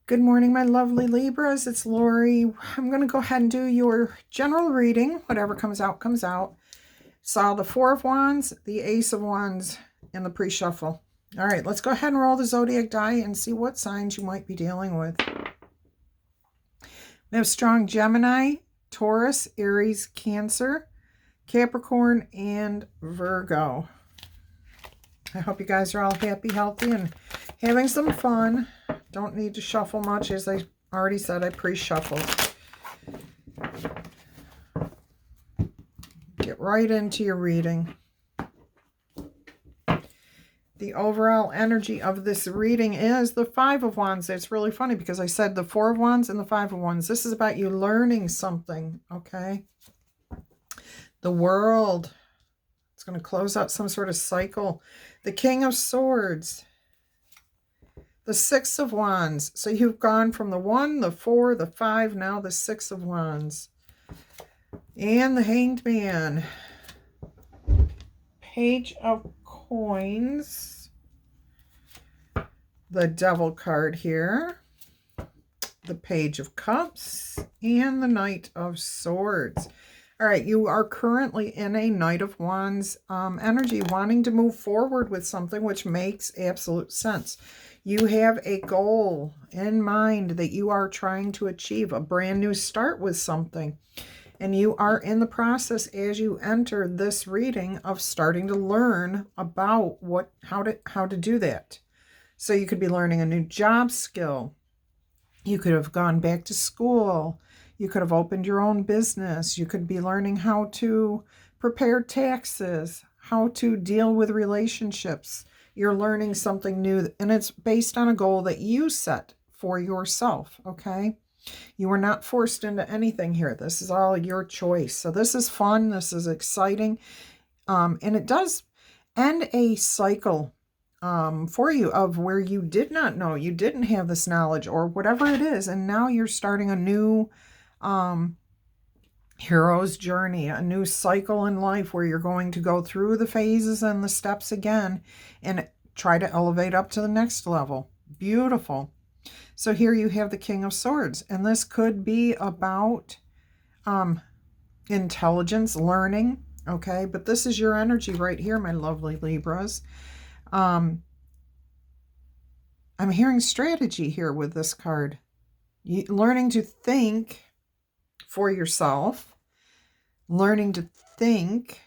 Good morning, my lovely Libras. It's Laurie. I'm going to go ahead and do your general reading. Whatever comes out, comes out. Saw the Four of Wands, the Ace of Wands, and the pre-shuffle. All right, let's go ahead and roll the zodiac die and see what signs you might be dealing with. We have strong Gemini, Taurus, Aries, Cancer, Capricorn, and Virgo. I hope you guys are all happy, healthy, and having some fun. Don't need to shuffle much. As I already said, I pre-shuffled. Get right into your reading. The overall energy of this reading is the Five of Wands. It's really funny because I said the Four of Wands and the Five of Wands. This is about you learning something, okay? The World. It's going to close out some sort of cycle. The King of Swords. The Six of Wands. So you've gone from the 1, the 4, the 5, now the Six of Wands. And the Hanged Man. Page of Coins. The Devil card here. The Page of Cups. And the Knight of Swords. All right, you are currently in a Knight of Wands energy, wanting to move forward with something, which makes absolute sense. You have a goal in mind that you are trying to achieve, a brand new start with something. And you are in the process as you enter this reading of starting to learn about how to do that. So you could be learning a new job skill. You could have gone back to school. You could have opened your own business. You could be learning how to prepare taxes, how to deal with relationships. You're learning something new, and it's based on a goal that you set for yourself, okay? You are not forced into anything here. This is all your choice. So this is fun. This is exciting. And it does end a cycle for you of where you did not know, you didn't have this knowledge or whatever it is. And now you're starting a new hero's journey, a new cycle in life where you're going to go through the phases and the steps again and try to elevate up to the next level. Beautiful. So here you have the King of Swords, and this could be about intelligence, learning, okay? But this is your energy right here, my lovely Libras. I'm hearing strategy here with this card. Learning to think for yourself, learning to think.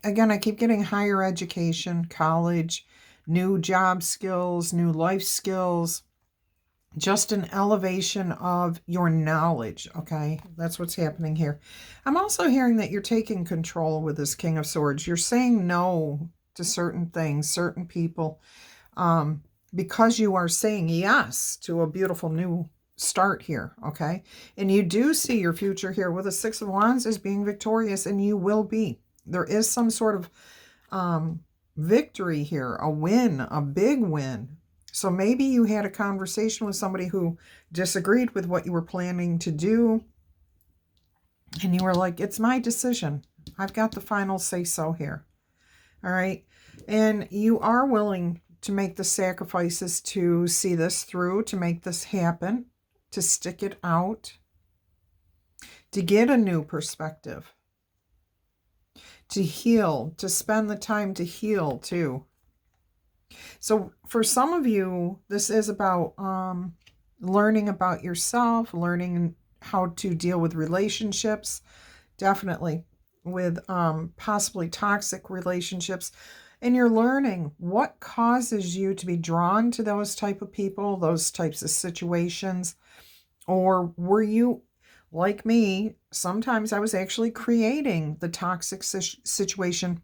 Again, I keep getting higher education, college, new job skills, new life skills, just an elevation of your knowledge, okay? That's what's happening here. I'm also hearing that you're taking control with this King of Swords. You're saying no to certain things, certain people, because you are saying yes to a beautiful new start here, okay? And you do see your future here with the Six of Wands as being victorious, and you will be. There is some sort of victory here, a win, a big win. So maybe you had a conversation with somebody who disagreed with what you were planning to do, and you were like, it's my decision. I've got the final say-so here. All right? And you are willing to make the sacrifices to see this through, to make this happen, to stick it out, to get a new perspective, to heal, to spend the time to heal too. So for some of you, this is about learning about yourself, learning how to deal with relationships, definitely with possibly toxic relationships. And you're learning what causes you to be drawn to those type of people, those types of situations. Or were you, like me, sometimes I was actually creating the toxic situation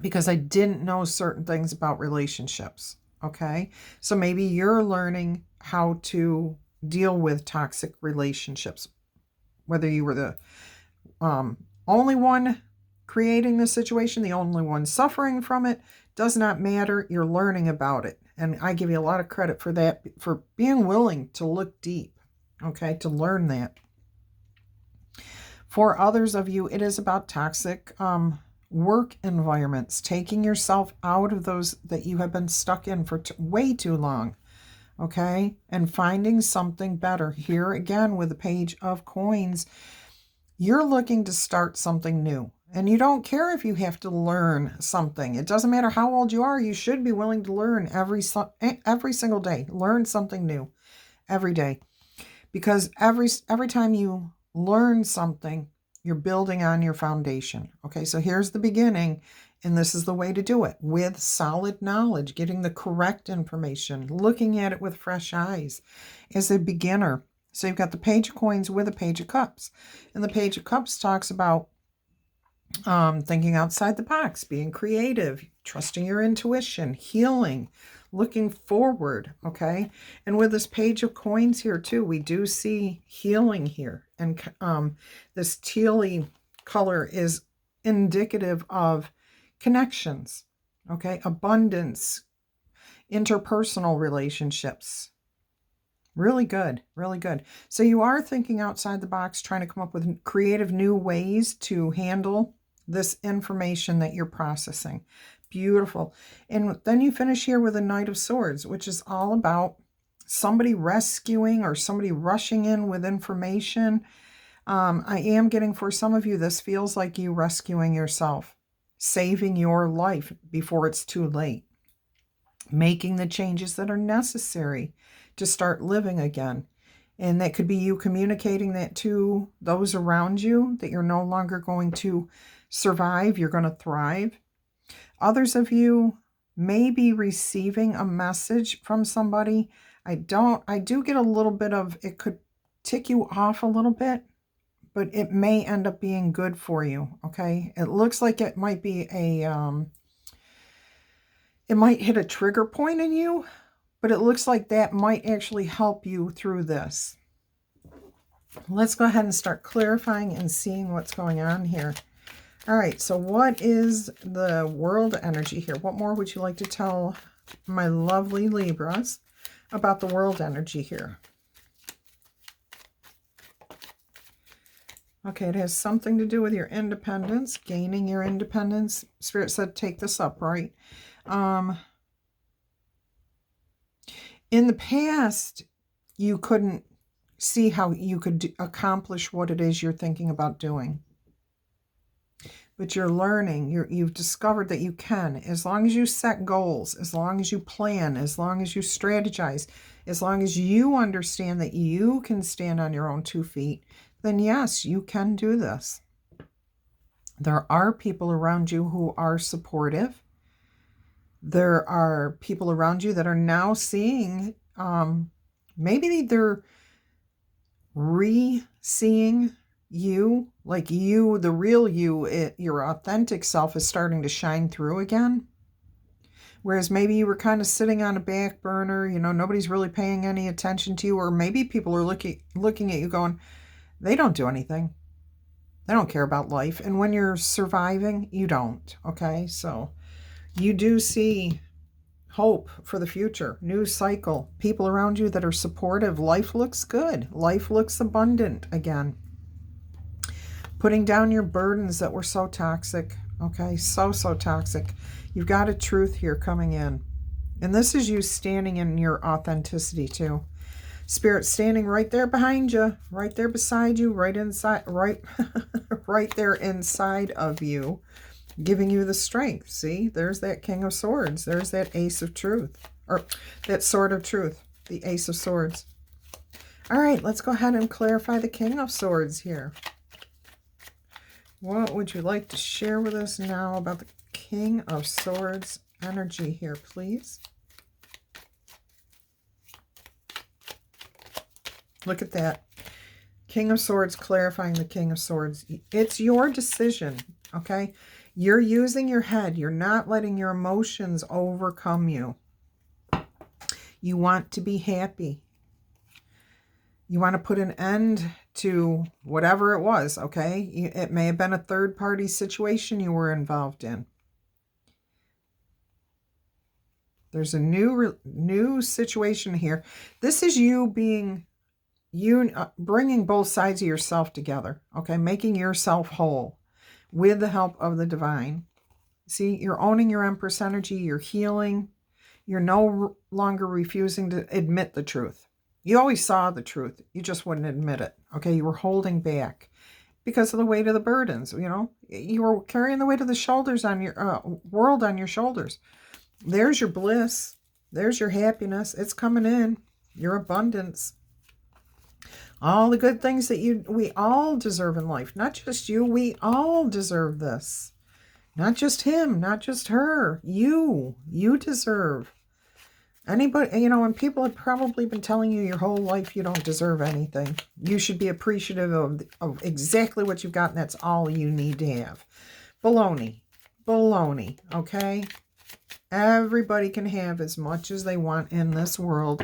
because I didn't know certain things about relationships, okay? So maybe you're learning how to deal with toxic relationships, whether you were the only one creating the situation, the only one suffering from it, does not matter. You're learning about it. And I give you a lot of credit for that, for being willing to look deep, okay, to learn that. For others of you, it is about toxic work environments, taking yourself out of those that you have been stuck in for way too long. okay? And finding something better. Here again with the Page of Coins, you're looking to start something new. And you don't care if you have to learn something. It doesn't matter how old you are. You should be willing to learn every single day. Learn something new every day. Because every time you learn something, you're building on your foundation. Okay, so here's the beginning, and this is the way to do it. With solid knowledge, getting the correct information, looking at it with fresh eyes as a beginner. So you've got the Page of Coins with a Page of Cups. And the Page of Cups talks about thinking outside the box, being creative, trusting your intuition, healing, looking forward, okay? And with this Page of Coins here too, we do see healing here. And this tealy color is indicative of connections, okay? Abundance, interpersonal relationships. Really good, really good. So you are thinking outside the box, trying to come up with creative new ways to handle this information that you're processing. Beautiful. And then you finish here with a Knight of Swords, which is all about somebody rescuing or somebody rushing in with information. I am getting, for some of you, this feels like you rescuing yourself, saving your life before it's too late, making the changes that are necessary to start living again. And that could be you communicating that to those around you, that you're no longer going to survive, you're going to thrive. Others of you may be receiving a message from somebody. I do get a little bit of, it could tick you off a little bit, but it may end up being good for you, okay? It looks like it might be it might hit a trigger point in you, but it looks like that might actually help you through this. Let's go ahead and start clarifying and seeing what's going on here. All right, so what is the world energy here? What more would you like to tell my lovely Libras about the world energy here? Okay, it has something to do with your independence, gaining your independence. Spirit said take this up, right? In the past, you couldn't see how you could accomplish what it is you're thinking about doing. But you're learning, you've discovered that you can, as long as you set goals, as long as you plan, as long as you strategize, as long as you understand that you can stand on your own 2 feet, then yes, you can do this. There are people around you who are supportive. There are people around you that are now seeing, maybe they're re-seeing you, like you, the real you, your authentic self is starting to shine through again. Whereas maybe you were kind of sitting on a back burner, you know, nobody's really paying any attention to you, or maybe people are looking at you going, they don't do anything. They don't care about life. And when you're surviving, you don't, okay? So you do see hope for the future, new cycle, people around you that are supportive. Life looks good. Life looks abundant again. Putting down your burdens that were so toxic, okay? So toxic. You've got a truth here coming in. And this is you standing in your authenticity too. Spirit standing right there behind you, right there beside you, right inside, right there inside of you, giving you the strength. See, there's that King of Swords. There's that Ace of Truth, or that Sword of Truth, the Ace of Swords. All right, let's go ahead and clarify the King of Swords here. What would you like to share with us now about the King of Swords energy here, please? Look at that. King of Swords clarifying the King of Swords. It's your decision, okay? You're using your head. You're not letting your emotions overcome you. You want to be happy. You want to put an end to whatever it was, okay? It may have been a third-party situation you were involved in. There's a new situation here. This is you being... bringing both sides of yourself together, okay? Making yourself whole with the help of the divine. See, you're owning your Empress energy. You're healing. You're no longer refusing to admit the truth. You always saw the truth. You just wouldn't admit it. Okay, you were holding back because of the weight of the burdens. You were carrying the weight of the shoulders on your world on your shoulders. There's your bliss. There's your happiness. It's coming in. Your abundance. All the good things that we all deserve in life. Not just you. We all deserve this. Not just him. Not just her. You deserve. Anybody, and people have probably been telling you your whole life you don't deserve anything. You should be appreciative of exactly what you've got, and that's all you need to have. Baloney. Baloney, okay? Everybody can have as much as they want in this world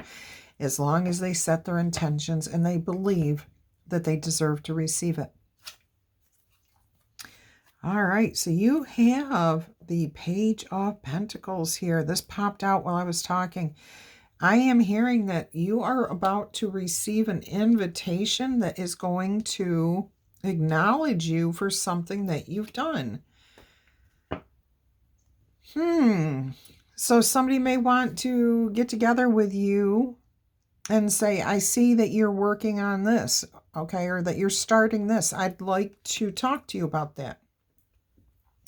as long as they set their intentions and they believe that they deserve to receive it. All right, so you have the Page of Pentacles here. This popped out while I was talking. I am hearing that you are about to receive an invitation that is going to acknowledge you for something that you've done. So somebody may want to get together with you and say, I see that you're working on this, okay, or that you're starting this. I'd like to talk to you about that.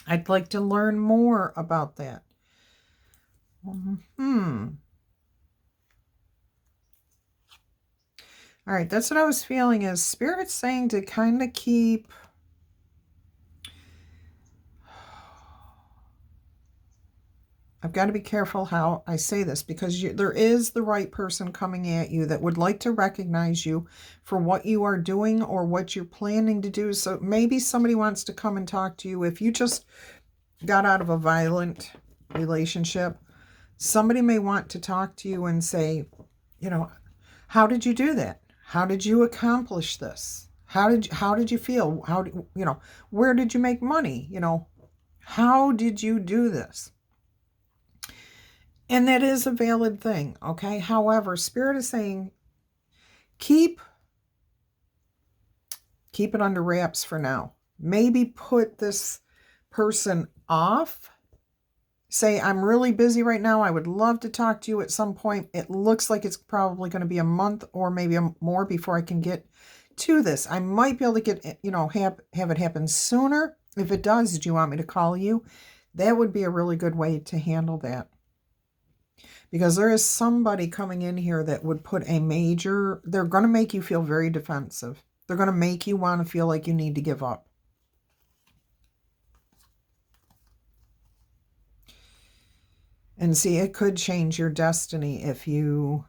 I'd like to learn more about that. All right, that's what I was feeling is Spirit's saying to kind of keep... I've got to be careful how I say this because there is the right person coming at you that would like to recognize you for what you are doing or what you're planning to do. So maybe somebody wants to come and talk to you. If you just got out of a violent relationship, somebody may want to talk to you and say, how did you do that? How did you accomplish this? How did you feel? Where did you make money? How did you do this? And that is a valid thing, okay? However, Spirit is saying, keep it under wraps for now. Maybe put this person off. Say, I'm really busy right now. I would love to talk to you at some point. It looks like it's probably going to be a month or maybe more before I can get to this. I might be able to get, have it happen sooner. If it does, do you want me to call you? That would be a really good way to handle that. Because there is somebody coming in here that would put they're going to make you feel very defensive. They're going to make you want to feel like you need to give up. And see, it could change your destiny if you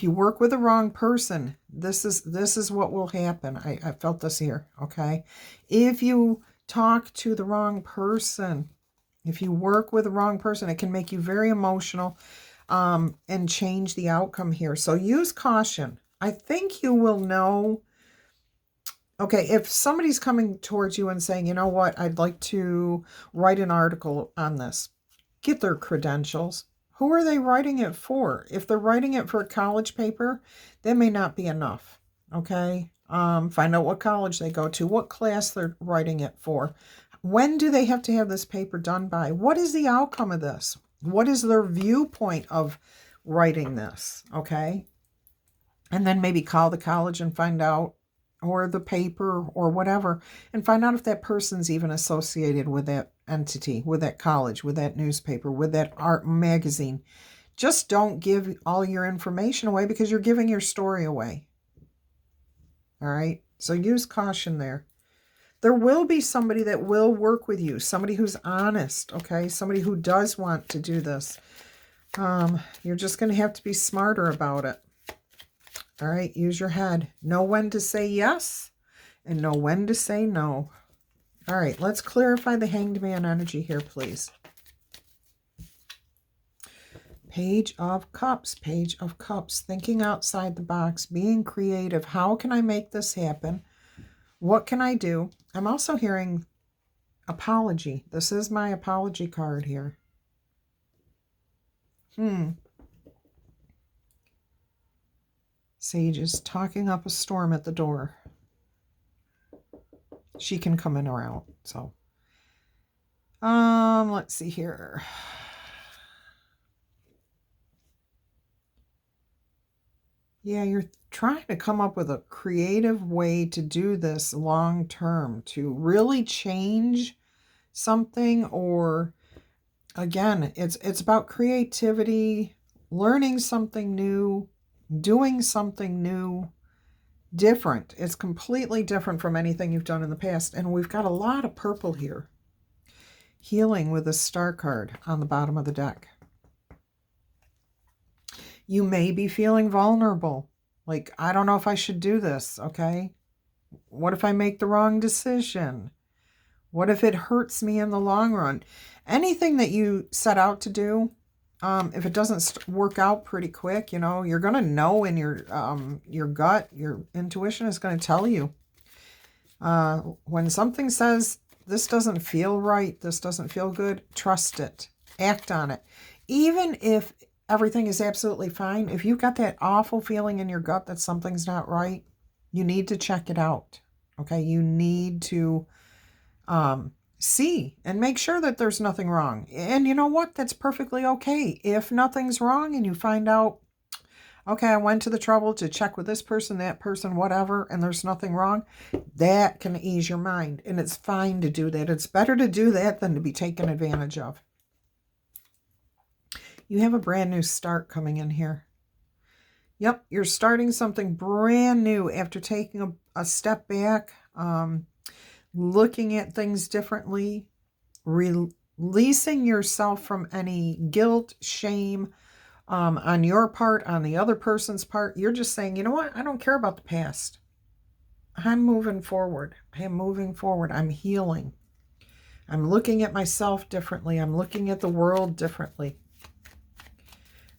work with the wrong person. This is what will happen. I felt this here, okay? If you talk to the wrong person, if you work with the wrong person, it can make you very emotional and change the outcome here. So use caution. I think you will know. Okay, if somebody's coming towards you and saying, you know what, I'd like to write an article on this. Get their credentials. Who are they writing it for? If they're writing it for a college paper, that may not be enough. Okay? Find out what college they go to, what class they're writing it for. When do they have to have this paper done by? What is the outcome of this? What is their viewpoint of writing this? Okay? And then maybe call the college and find out, or the paper or whatever, and find out if that person's even associated with that entity, with that college, with that newspaper, with that art magazine. Just don't give all your information away because you're giving your story away. All right? So use caution there. There will be somebody that will work with you, somebody who's honest, okay? Somebody who does want to do this. You're just going to have to be smarter about it. All right, use your head. Know when to say yes and know when to say no. All right, let's clarify the Hanged Man energy here, please. Page of Cups, Page of Cups. Thinking outside the box, being creative. How can I make this happen? What can I do? I'm also hearing apology. This is my apology card here. Sage is talking up a storm at the door. She can come in or out. So, let's see here. Yeah, you're trying to come up with a creative way to do this long term, to really change something. Or again, it's about creativity, learning something new, doing something new, different. It's completely different from anything you've done in the past. And we've got a lot of purple here. Healing with a star card on the bottom of the deck. You may be feeling vulnerable. Like, I don't know if I should do this, okay? What if I make the wrong decision? What if it hurts me in the long run? Anything that you set out to do, if it doesn't work out pretty quick, you know, you're going to know in your gut, your intuition is going to tell you. When something says, this doesn't feel right, this doesn't feel good, trust it. Act on it. Even if everything is absolutely fine, if you've got that awful feeling in your gut that something's not right, you need to check it out. Okay, you need to see and make sure that there's nothing wrong. And you know what? That's perfectly okay. If nothing's wrong and you find out, okay, I went to the trouble to check with this person, that person, whatever, and there's nothing wrong, that can ease your mind. And it's fine to do that. It's better to do that than to be taken advantage of. You have a brand new start coming in here. Yep, you're starting something brand new after taking a step back, looking at things differently, releasing yourself from any guilt, shame on your part, on the other person's part. You're just saying, you know what? I don't care about the past. I'm moving forward. I am moving forward. I'm healing. I'm looking at myself differently. I'm looking at the world differently.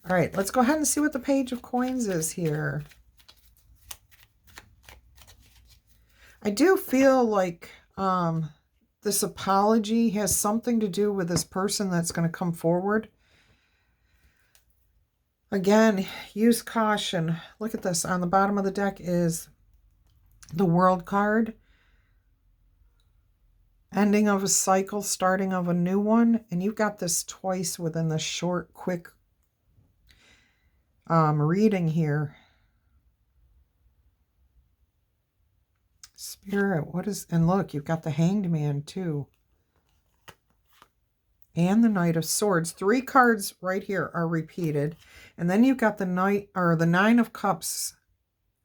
All right, let's go ahead and see what the Page of Coins is here. I do feel like this apology has something to do with this person that's going to come forward. Again, use caution. Look at this. On the bottom of the deck is the World card. Ending of a cycle, starting of a new one. And you've got this twice within the short, quick reading here. Spirit, what is... And look, you've got the Hanged Man too. And the Knight of Swords. 3 cards right here are repeated. And then you've got the Knight, or the Nine of Cups.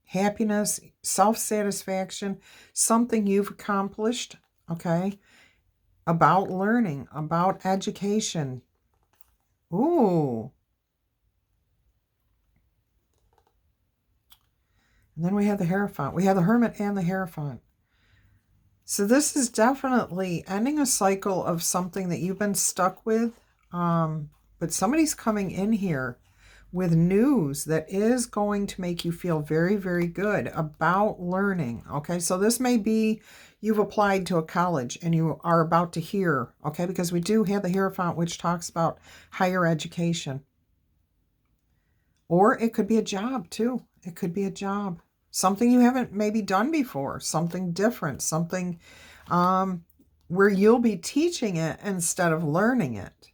Happiness, self-satisfaction, something you've accomplished, okay? About learning, about education. Ooh. And then we have the Hierophant. We have the Hermit and the Hierophant. So this is definitely ending a cycle of something that you've been stuck with. But somebody's coming in here with news that is going to make you feel very, very good about learning. Okay, so this may be you've applied to a college and you are about to hear, okay, because we do have the Hierophant, which talks about higher education. Or it could be a job too. It could be a job. Something you haven't maybe done before. Something different. Something where you'll be teaching it instead of learning it.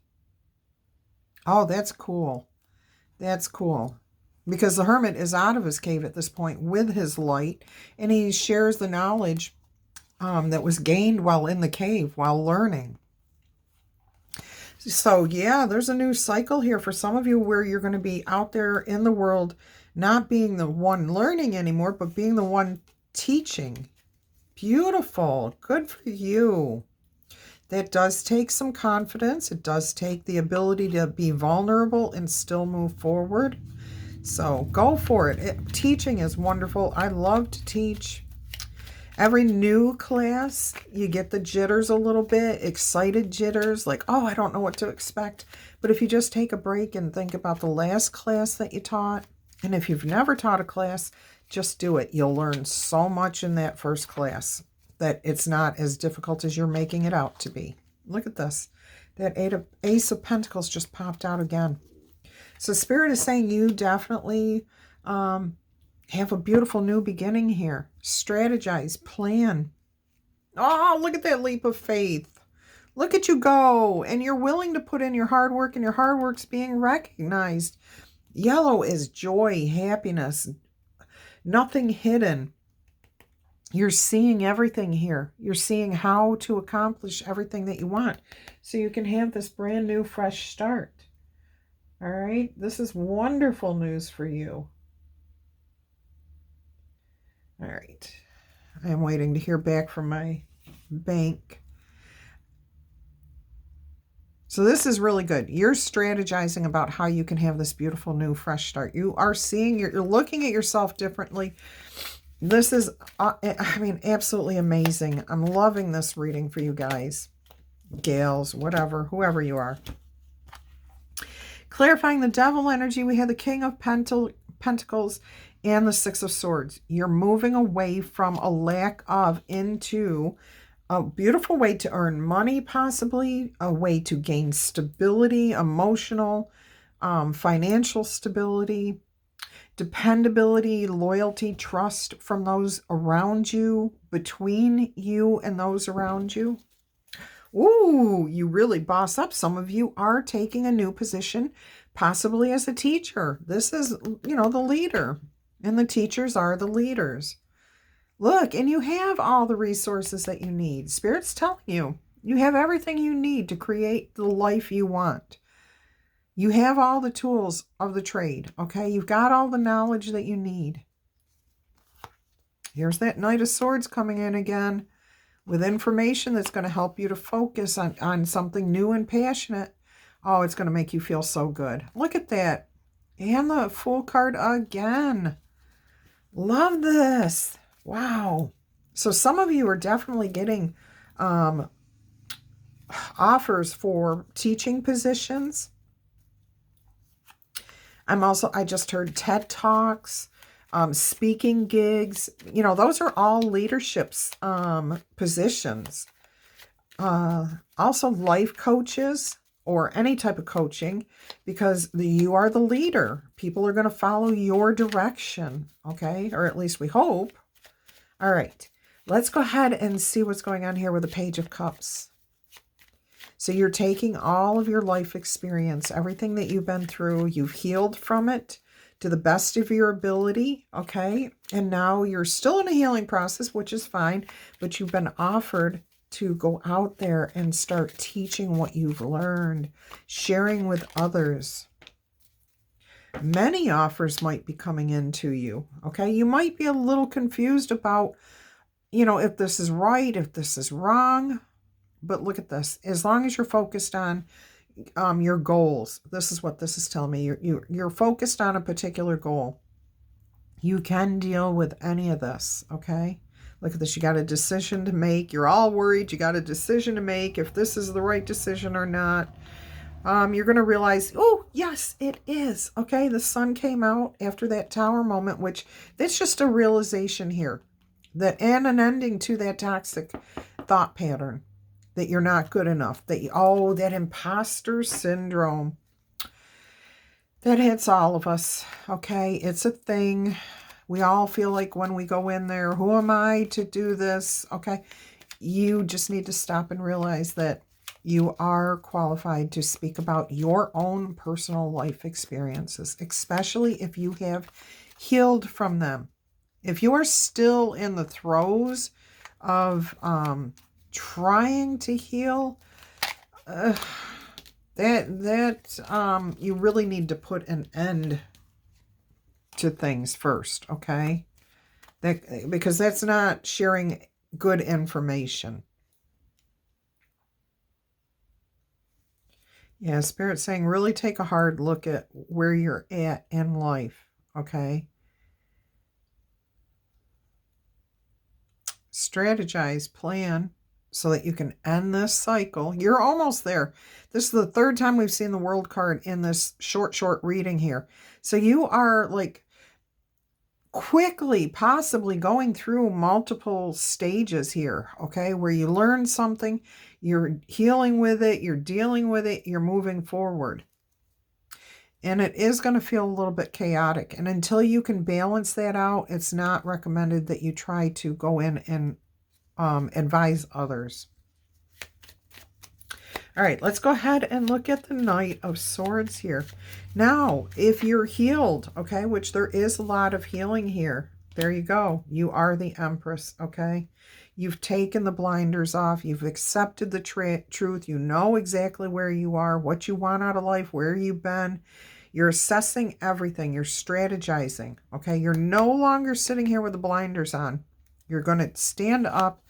Oh, that's cool. That's cool. Because the Hermit is out of his cave at this point with his light. And he shares the knowledge that was gained while in the cave, while learning. So, yeah, there's a new cycle here for some of you where you're going to be out there in the world, not being the one learning anymore, but being the one teaching. Beautiful. Good for you. That does take some confidence. It does take the ability to be vulnerable and still move forward. So go for it. Teaching is wonderful. I love to teach. Every new class, you get the jitters a little bit, excited jitters, like, oh, I don't know what to expect. But if you just take a break and think about the last class that you taught, and if you've never taught a class, just do it. You'll learn so much in that first class that it's not as difficult as you're making it out to be. Look at this. That Ace of Pentacles just popped out again. So Spirit is saying you definitely have a beautiful new beginning here. Strategize, plan. Oh, look at that leap of faith. Look at you go. And you're willing to put in your hard work, and your hard work's being recognized. Yellow is joy, happiness, Nothing hidden. You're seeing everything here. You're seeing how to accomplish everything that you want. So you can have this brand new, fresh start. All right? This is wonderful news for you. All right. I am waiting to hear back from my bank. So this is really good. You're strategizing about how you can have this beautiful new fresh start. You are seeing, you're looking at yourself differently. This is, I mean, absolutely amazing. I'm loving this reading for you guys, gals, whatever, whoever you are. Clarifying the devil energy, we have the King of Pentacles and the Six of Swords. You're moving away from a lack of into a beautiful way to earn money, possibly a way to gain stability, emotional, financial stability, dependability, loyalty, trust from those around you, between you and those around you. Ooh, you really boss up. Some of you are taking a new position, possibly as a teacher. This is, you know, the leader, and the teachers are the leaders. Look, and you have all the resources that you need. Spirit's telling you, you have everything you need to create the life you want. You have all the tools of the trade, okay? You've got all the knowledge that you need. Here's that Knight of Swords coming in again with information that's going to help you to focus on something new and passionate. Oh, it's going to make you feel so good. Look at that. And the Fool card again. Love this. Wow. So some of you are definitely getting offers for teaching positions. I just heard TED Talks, speaking gigs. You know, those are all leadership's positions. Also life coaches or any type of coaching, because you are the leader. People are going to follow your direction, okay? Or at least we hope. All right, let's go ahead and see what's going on here with the Page of Cups. So you're taking all of your life experience, everything that you've been through, you've healed from it to the best of your ability, okay? And now you're still in a healing process, which is fine, but you've been offered to go out there and start teaching what you've learned, sharing with others. Many offers might be coming into you, okay? You might be a little confused about, you know, if this is right, if this is wrong. But look at this. As long as you're focused on your goals, this is what this is telling me. You're focused on a particular goal. You can deal with any of this, okay? Look at this. You got a decision to make. You're all worried. You got a decision to make if this is the right decision or not. You're going to realize, oh, yes, it is. Okay, the sun came out after that Tower moment, which that's just a realization here. And an ending to that toxic thought pattern. That you're not good enough. That imposter syndrome. That hits all of us, okay? It's a thing. We all feel like when we go in there, who am I to do this? Okay, you just need to stop and realize that you are qualified to speak about your own personal life experiences, especially if you have healed from them. If you are still in the throes of trying to heal, you really need to put an end to things first, okay? Because that's not sharing good information. Yeah, Spirit's saying really take a hard look at where you're at in life, okay? Strategize, plan, so that you can end this cycle. You're almost there. This is the third time we've seen the World card in this short reading here. So you are like quickly, possibly going through multiple stages here, okay, where you learn something, you're healing with it, you're dealing with it, you're moving forward. And it is going to feel a little bit chaotic. And until you can balance that out, it's not recommended that you try to go in and advise others. All right, let's go ahead and look at the Knight of Swords here. Now, if you're healed, okay, which there is a lot of healing here, There you go. You are the Empress, okay? You've taken the blinders off. You've accepted the truth. You know exactly where you are, what you want out of life, where you've been. You're assessing everything. You're strategizing, okay? You're no longer sitting here with the blinders on. You're going to stand up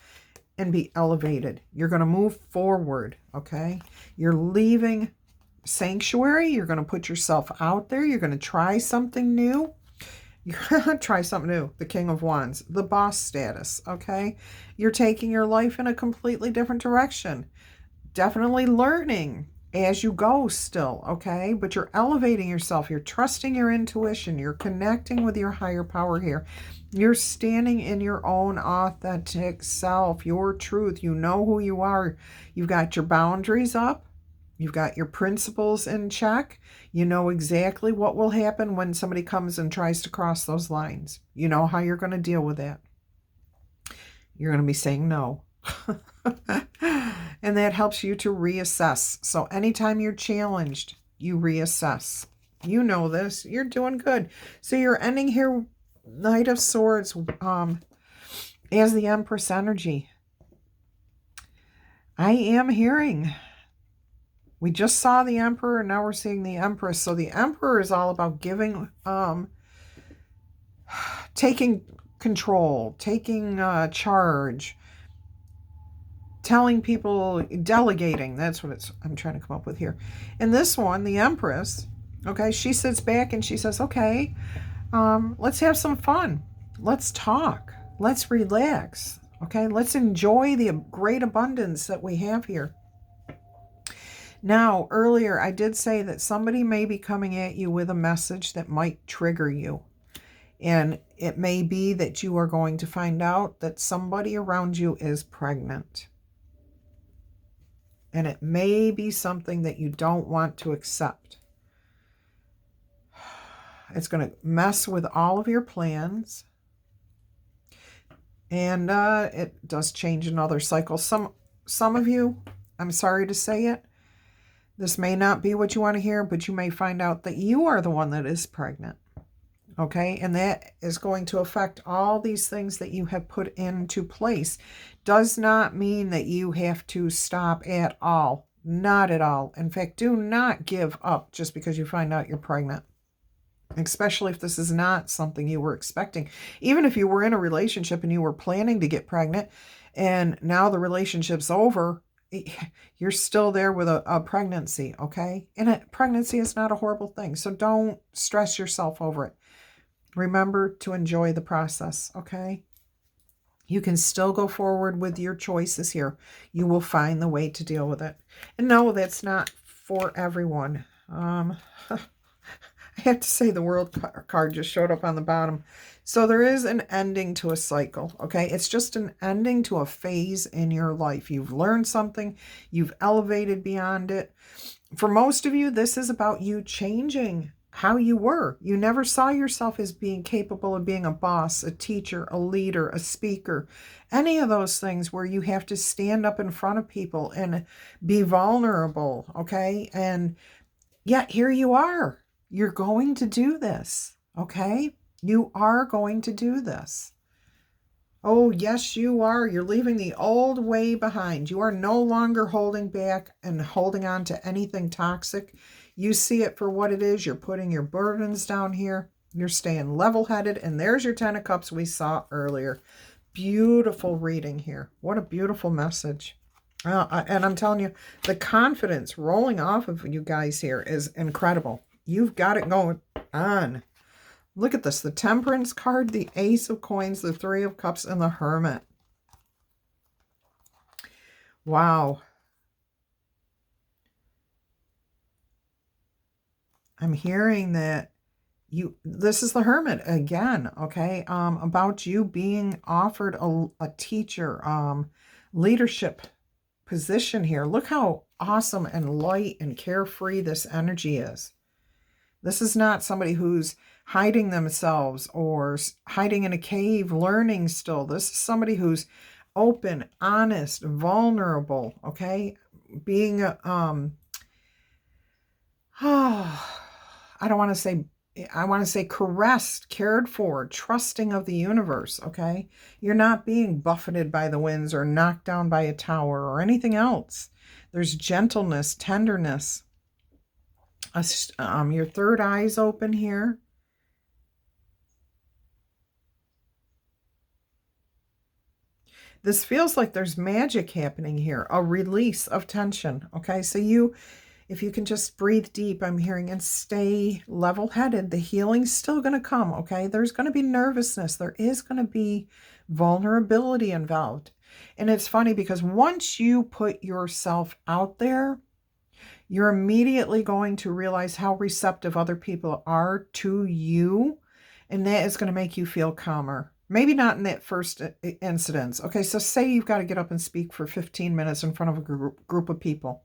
and be elevated. You're going to move forward, okay? You're leaving sanctuary. You're going to put yourself out there. You're going to try something new. You're going to try something new. The King of Wands, the boss status, okay? You're taking your life in a completely different direction. Definitely learning as you go still, okay? But you're elevating yourself. You're trusting your intuition. You're connecting with your higher power here. You're standing in your own authentic self, your truth. You know who you are. You've got your boundaries up. You've got your principles in check. You know exactly what will happen when somebody comes and tries to cross those lines. You know how you're going to deal with that. You're going to be saying no. And that helps you to reassess. So anytime you're challenged, you reassess. You know this. You're doing good. So you're ending here, Knight of Swords, as the Empress energy. I am hearing. We just saw the Emperor, and now we're seeing the Empress. So the Emperor is all about giving, taking control, taking charge, telling people, delegating. That's what I'm trying to come up with here. And this one, the Empress, okay, she sits back and she says, okay, let's have some fun. Let's talk. Let's relax. Okay, let's enjoy the great abundance that we have here. Now, earlier I did say that somebody may be coming at you with a message that might trigger you. And it may be that you are going to find out that somebody around you is pregnant. And it may be something that you don't want to accept. It's going to mess with all of your plans. And it does change another cycle. Some of you, I'm sorry to say it, this may not be what you want to hear, but you may find out that you are the one that is pregnant. Okay, and that is going to affect all these things that you have put into place. Does not mean that you have to stop at all. Not at all. In fact, do not give up just because you find out you're pregnant. Especially if this is not something you were expecting. Even if you were in a relationship and you were planning to get pregnant and now the relationship's over, you're still there with a pregnancy, okay? And a pregnancy is not a horrible thing, so don't stress yourself over it. Remember to enjoy the process, okay? You can still go forward with your choices here. You will find the way to deal with it. And no, that's not for everyone. I have to say the World card just showed up on the bottom. So there is an ending to a cycle, okay? It's just an ending to a phase in your life. You've learned something. You've elevated beyond it. For most of you, this is about you changing how you were. You never saw yourself as being capable of being a boss, a teacher, a leader, a speaker, any of those things where you have to stand up in front of people and be vulnerable, okay? And yet here you are. You're going to do this, okay? You are going to do this. Oh, yes, you are. You're leaving the old way behind. You are no longer holding back and holding on to anything toxic. You see it for what it is. You're putting your burdens down here. You're staying level-headed. And there's your 10 of Cups we saw earlier. Beautiful reading here. What a beautiful message. And I'm telling you, the confidence rolling off of you guys here is incredible. You've got it going on. Look at this. The Temperance card, the Ace of Coins, the Three of Cups, and the Hermit. Wow. I'm hearing that this is the Hermit again, okay? About you being offered a teacher, leadership position here. Look how awesome and light and carefree this energy is. This is not somebody who's hiding themselves or hiding in a cave, learning still. This is somebody who's open, honest, vulnerable, okay? Being, I don't want to say I want to say caressed, cared for, trusting of the universe, okay? You're not being buffeted by the winds or knocked down by a tower or anything else. There's gentleness, tenderness. Your third eye's open here. This feels like there's magic happening here, a release of tension, okay? So if you can just breathe deep, I'm hearing, and stay level-headed, the healing's still going to come, okay? There's going to be nervousness. There is going to be vulnerability involved. And it's funny because once you put yourself out there, you're immediately going to realize how receptive other people are to you, and that is going to make you feel calmer. Maybe not in that first incident. Okay, so say you've got to get up and speak for 15 minutes in front of a group of people.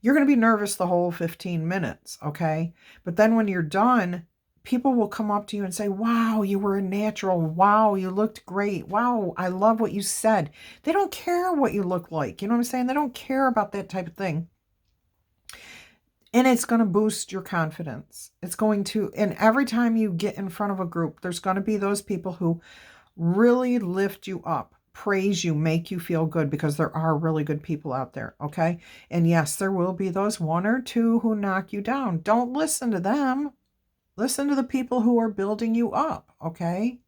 You're going to be nervous the whole 15 minutes, okay? But then when you're done, people will come up to you and say, wow, you were a natural. Wow, you looked great. Wow, I love what you said. They don't care what you look like. You know what I'm saying? They don't care about that type of thing. And it's going to boost your confidence. It's going to, and every time you get in front of a group, there's going to be those people who really lift you up, praise you, make you feel good, because there are really good people out there, okay? And yes, there will be those one or two who knock you down. Don't listen to them. Listen to the people who are building you up, okay?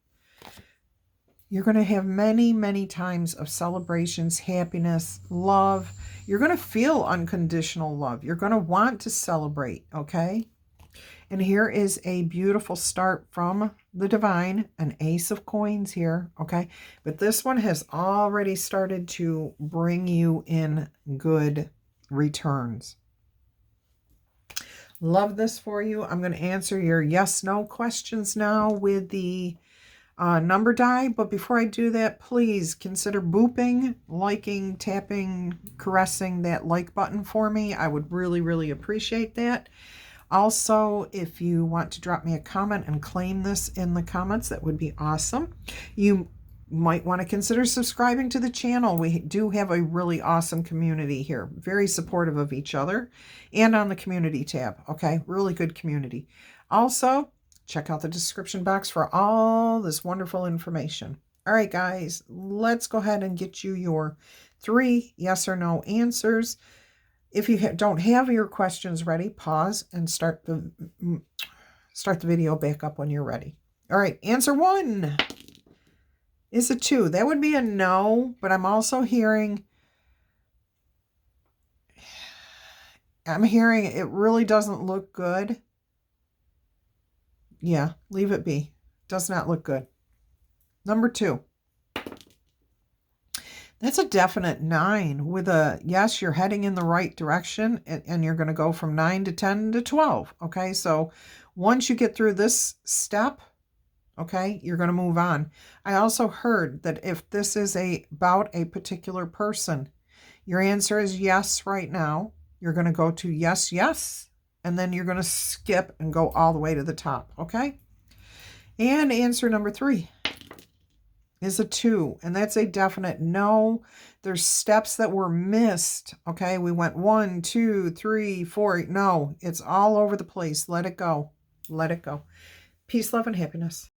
You're going to have many, many times of celebrations, happiness, love. You're going to feel unconditional love. You're going to want to celebrate, okay? And here is a beautiful start from the divine, an ace of coins here, okay? But this one has already started to bring you in good returns. Love this for you. I'm going to answer your yes/no questions now with the number die. But before I do that, please consider booping, liking, tapping, caressing that like button for me. I would really, really appreciate that. Also, if you want to drop me a comment and claim this in the comments, that would be awesome. You might want to consider subscribing to the channel. We do have a really awesome community here, very supportive of each other, and on the community tab, okay? Really good community. Also, check out the description box for all this wonderful information. All right, guys, let's go ahead and get you your 3 yes or no answers. If you don't have your questions ready, pause and start the video back up when you're ready. All right, answer 1 is a 2. That would be a no, but I'm also hearing, it really doesn't look good. Yeah, leave it be. Does not look good. Number 2. That's a definite 9 with a yes, you're heading in the right direction, and you're going to go from 9 to 10 to 12. Okay, so once you get through this step, okay, you're going to move on. I also heard that if this is about a particular person, your answer is yes right now. You're going to go to yes, yes, and then you're going to skip and go all the way to the top, okay? And answer number 3 is a 2, and that's a definite no. There's steps that were missed, okay? We went 1, 2, 3, 4. No, it's all over the place. Let it go. Let it go. Peace, love, and happiness.